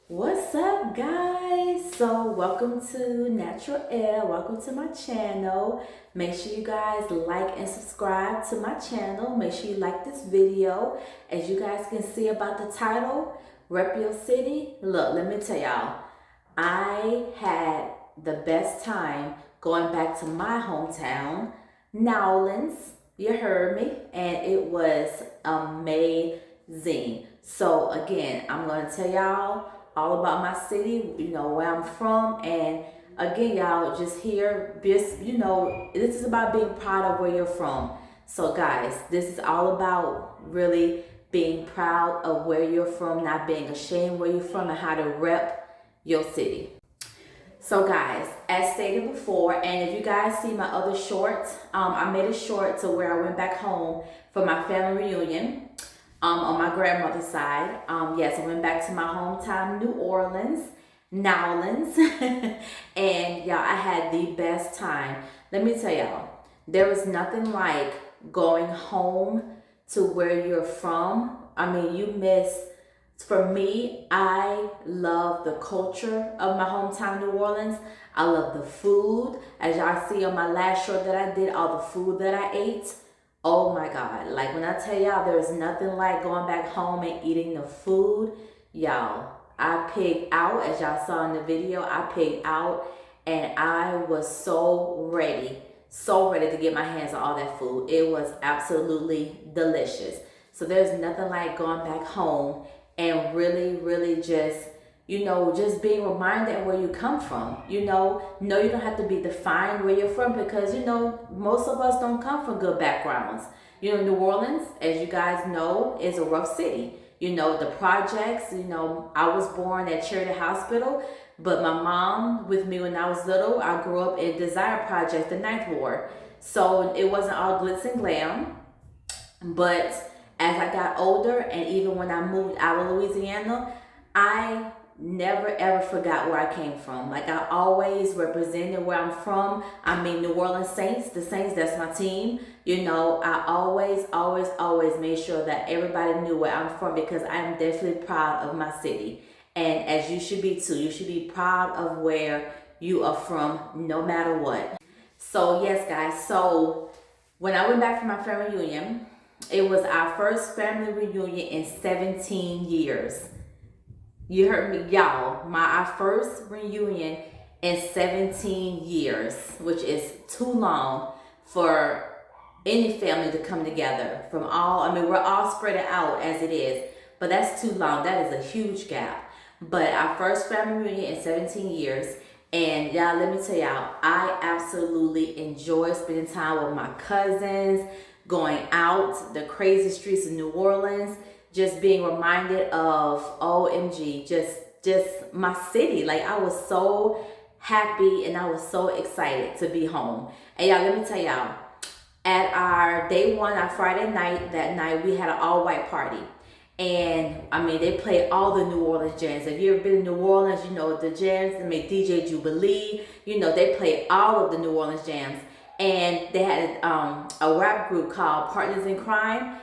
What's up, guys? So, welcome to Natural Air. Welcome to my channel. Make sure you guys like and subscribe to my channel. Make sure you like this video. As you guys can see about the title, Rep Your City. Look, let me tell y'all, I had the best time going back to my hometown, Nowlands. You heard me, and it was amazing. So, again, I'm going to tell y'all all about my city, where I'm from. And again, y'all, just here, this is about being proud of where you're from. So guys, this is all about really being proud of where you're from, not being ashamed where you're from, and how to rep your city. So guys, as stated before, and if you guys see my other shorts, I made a short to where I went back home for my family reunion. On my grandmother's side. Yes, I went back to my hometown, New Orleans, Nowlands, and y'all, I had the best time. Let me tell y'all, there is nothing like going home to where you're from. I mean, for me, I love the culture of my hometown, New Orleans. I love the food. As y'all see on my last short that I did, all the food that I ate. Oh my God, like when I tell y'all there's nothing like going back home and eating the food, y'all, I pigged out, as y'all saw in the video, I pigged out and I was so ready to get my hands on all that food. It was absolutely delicious. So there's nothing like going back home and really just being reminded where you come from. No, you don't have to be defined where you're from because, most of us don't come from good backgrounds. New Orleans, as you guys know, is a rough city. The projects, I was born at Charity Hospital, but my mom with me when I was little, I grew up in Desire Project, the Ninth Ward. So it wasn't all glitz and glam. But as I got older and even when I moved out of Louisiana, I never ever forgot where I came from. Like I always represented where I'm from. I mean, New Orleans Saints, the Saints, that's my team. I always made sure that everybody knew where I'm from because I am definitely proud of my city. And as you should be too, you should be proud of where you are from no matter what. So yes, guys, so when I went back for my family reunion, it was our first family reunion in 17 years. You heard me, y'all. Our first reunion in 17 years, which is too long for any family to come together we're all spread out as it is, but that's too long. That is a huge gap. But our first family reunion in 17 years, and y'all, let me tell y'all, I absolutely enjoy spending time with my cousins, going out the crazy streets of New Orleans, just being reminded of OMG, just my city. Like I was so happy and I was so excited to be home. And y'all, let me tell y'all, at our day one, our Friday night, that night we had an all-white party. And they played all the New Orleans jams. If you ever been to New Orleans, the jams. DJ Jubilee, they played all of the New Orleans jams. And they had a rap group called Partners in Crime.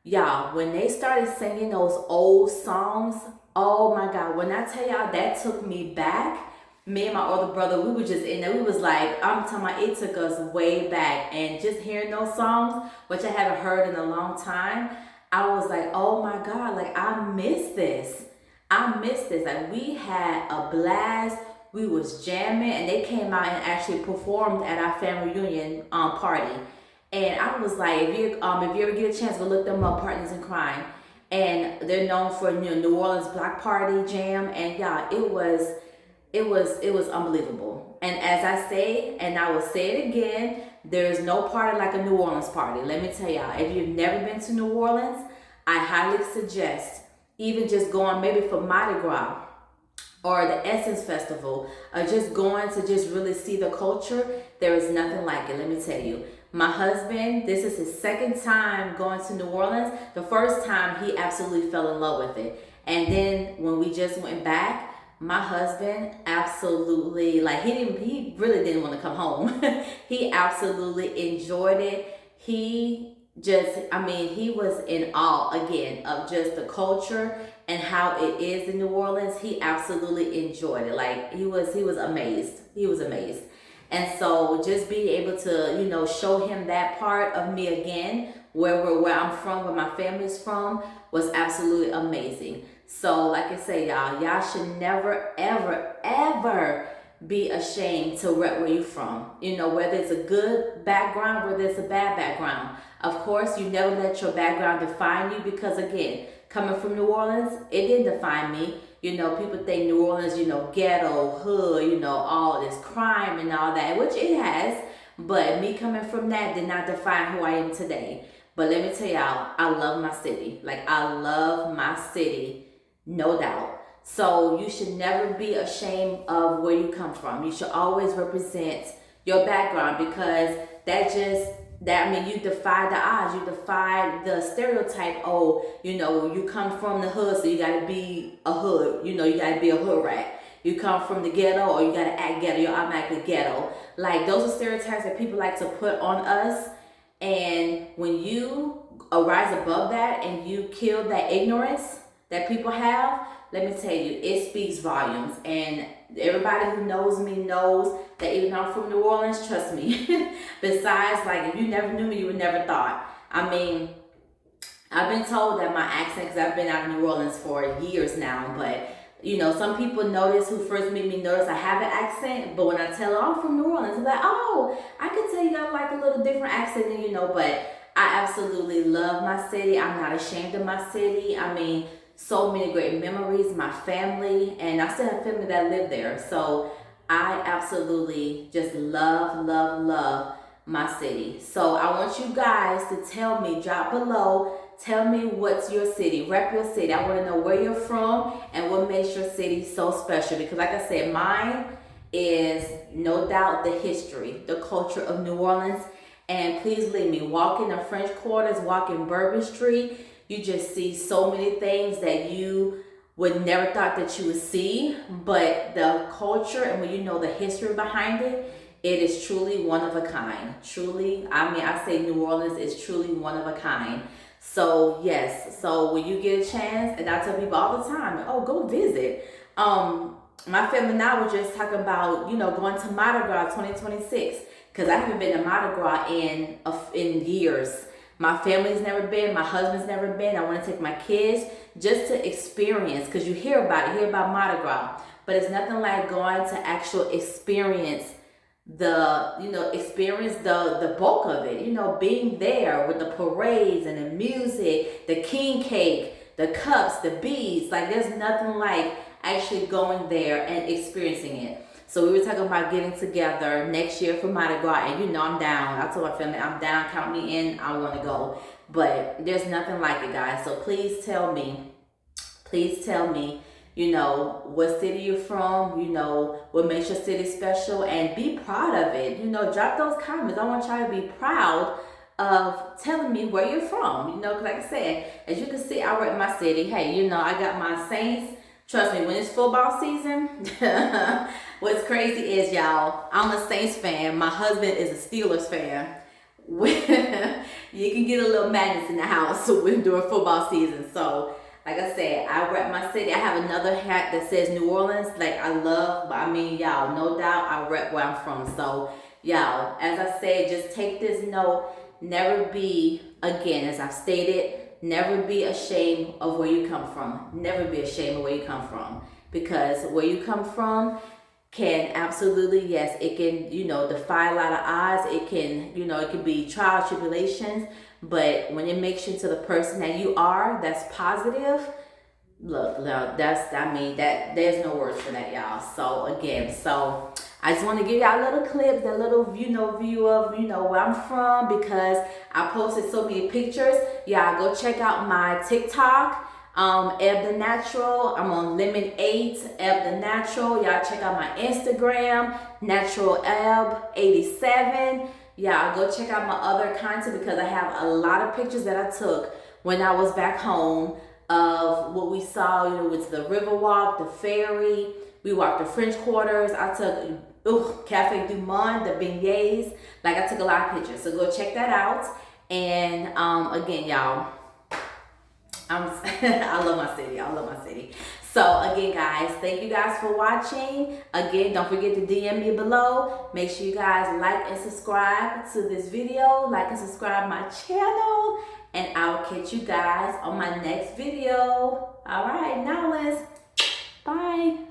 Y'all, when they started singing those old songs, oh my God, when I tell y'all that took me back, me and my older brother, we were just in there. We was like, I'm talking about, it took us way back. And just hearing those songs, which I haven't heard in a long time, I was like, oh my God, like I miss this. Like we had a blast. We was jamming and they came out and actually performed at our family reunion party. And I was like, if you ever get a chance, go look them up, Partners in Crime. And they're known for New Orleans Block Party Jam. And yeah, it was unbelievable. And as I say, and I will say it again, there is no party like a New Orleans party. Let me tell y'all, if you've never been to New Orleans, I highly suggest even just going maybe for Mardi Gras or the Essence Festival, or just going to just really see the culture. There is nothing like it, let me tell you. My husband, this is his second time going to New Orleans. The first time, he absolutely fell in love with it. And then when we just went back, my husband absolutely, like he really didn't want to come home. He absolutely enjoyed it. He was in awe again of just the culture and how it is in New Orleans, he absolutely enjoyed it. Like he was amazed. He was amazed. And so just being able to, show him that part of me again, where I'm from, where my family's from, was absolutely amazing. So like I say, y'all should never, ever, ever be ashamed to rep where you're from. Whether it's a good background, whether it's a bad background. Of course, you never let your background define you, because again, coming from New Orleans, it didn't define me. People think New Orleans, ghetto, hood, all this crime and all that, which it has. But me coming from that did not define who I am today. But let me tell y'all, I love my city. Like, I love my city, no doubt. So you should never be ashamed of where you come from. You should always represent your background, because you defy the odds. You defy the stereotype. Oh, you come from the hood, so you gotta be a hood. You gotta be a hood rat. You come from the ghetto, or you gotta act ghetto. You're automatically ghetto. Like, those are stereotypes that people like to put on us. And when you arise above that and you kill that ignorance that people have, let me tell you, it speaks volumes. And everybody who knows me knows that even though I'm from New Orleans, trust me. Besides, like, if you never knew me, you would never thought. I mean, I've been told that my accent, because I've been out of New Orleans for years now, but some people notice, who first meet me, notice I have an accent, but when I tell them I'm from New Orleans, they're like, oh, I can tell you got like a little different accent than but I absolutely love my city. I'm not ashamed of my city. I mean, so many great memories, my family, and I still have family that live there. So I absolutely just love, love, love my city. So I want you guys to tell me, drop below, tell me what's your city, rep your city. I want to know where you're from and what makes your city so special. Because like I said, mine is no doubt the history, the culture of New Orleans. And please believe me, walk in the French Quarters, walk in Bourbon Street, you just see so many things that you would never thought that you would see. But the culture, and when you know the history behind it, it is truly one of a kind. Truly, I say New Orleans is truly one of a kind. So yes, so when you get a chance, and I tell people all the time, oh, go visit. My family and I were just talking about, going to Mardi Gras 2026, because I haven't been to Mardi Gras in years. My family's never been, my husband's never been. I want to take my kids just to experience, because you hear about Mardi Gras, but it's nothing like going to actual experience the bulk of it, being there with the parades and the music, the king cake, the cups, the beads. Like, there's nothing like actually going there and experiencing it. So we were talking about getting together next year for Mardi Gras, and I'm down. I told my family I'm down, count me in, I want to go. But there's nothing like it, guys. So please tell me, what city you're from, what makes your city special, and be proud of it. Drop those comments. I want y'all to be proud of telling me where you're from, because like I said, as you can see, I rep my city. Hey, I got my Saints. Trust me, when it's football season, what's crazy is, y'all, I'm a Saints fan. My husband is a Steelers fan. You can get a little madness in the house during football season. So, like I said, I rep my city. I have another hat that says New Orleans. Like, y'all, no doubt I rep where I'm from. So, y'all, as I said, just take this note. Never be, again, as I've stated, never be ashamed of where you come from. Never be ashamed of where you come from. Because where you come from can absolutely, yes, it can, defy a lot of odds. It can, it can be trials, tribulations. But when it makes you to the person that you are, that's positive, look, there's no words for that, y'all. So again, I just want to give y'all little clips, that little, view of, where I'm from, because I posted so many pictures. Y'all go check out my TikTok, Eb the Natural. I'm on Lemon 8, Eb the Natural. Y'all check out my Instagram, Natural Eb 87. Yeah, go check out my other content, because I have a lot of pictures that I took when I was back home of what we saw, with the river walk, the ferry. We walked the French Quarters. I took Cafe du Monde, the beignets. Like, I took a lot of pictures. So go check that out. And again, y'all, I love my city. I love my city. So again, guys, thank you guys for watching. Again, don't forget to DM me below. Make sure you guys like and subscribe to this video. Like and subscribe my channel. And I will catch you guys on my next video. All right, now let's bye.